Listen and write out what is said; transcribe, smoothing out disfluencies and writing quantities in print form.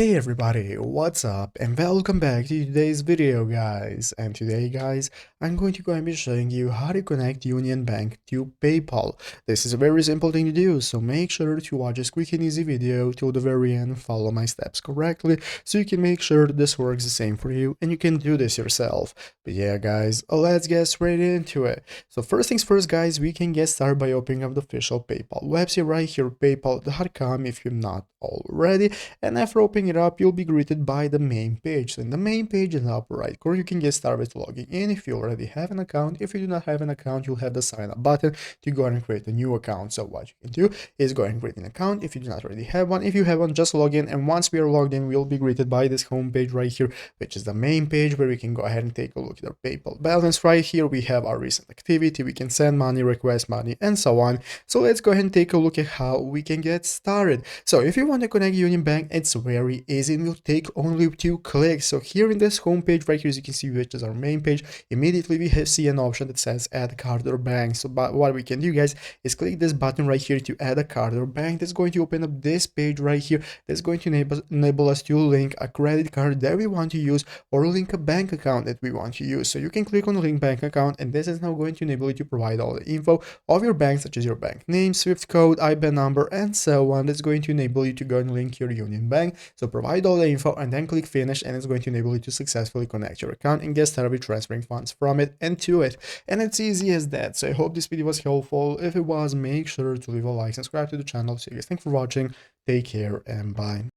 Hey everybody, what's up and welcome back to today's video guys. And today guys, I'm going to go and be showing you how to connect Union Bank to PayPal. This is a very simple thing to do, so make sure to watch this quick and easy video till the very end, follow my steps correctly so you can make sure that this works the same for you and you can do this yourself. But yeah guys, let's get straight into it. So first things first guys, we can get started by opening up the official PayPal website right here, paypal.com if you're not already. And after opening it up, you'll be greeted by the main page. So in the main page in the upper right corner, you can get started with logging in if you already have an account. If you do not have an account, you'll have the sign up button to go ahead and create a new account. So what you can do is go ahead and create an account if you do not already have one. If you have one, just log in. And once we are logged in, we'll be greeted by this home page right here, which is the main page where we can go ahead and take a look at our PayPal balance. Right here, we have our recent activity. We can send money, request money, and so on. So let's go ahead and take a look at how we can get started. So if you want to connect Union Bank, it's very easy and will take only 2 clicks. So here in this home page right here, as you can see, which is our main page, immediately we see an option that says add card or bank. So what we can do guys is click this button right here to add a card or bank. That's going to open up this page right here. That's going to enable us to link a credit card that we want to use or link a bank account that we want to use. So you can click on link bank account, and this is now going to enable you to provide all the info of your bank, such as your bank name, SWIFT code, IBAN number, and so on. That's going to enable you to go and link your Union Bank. So provide all the info and then click finish, and it's going to enable you to successfully connect your account and get started with transferring funds from it and to it. And it's easy as that. So I hope this video was helpful. If it was, make sure to leave a like, subscribe to the channel. So guys, thanks for watching. Take care and bye.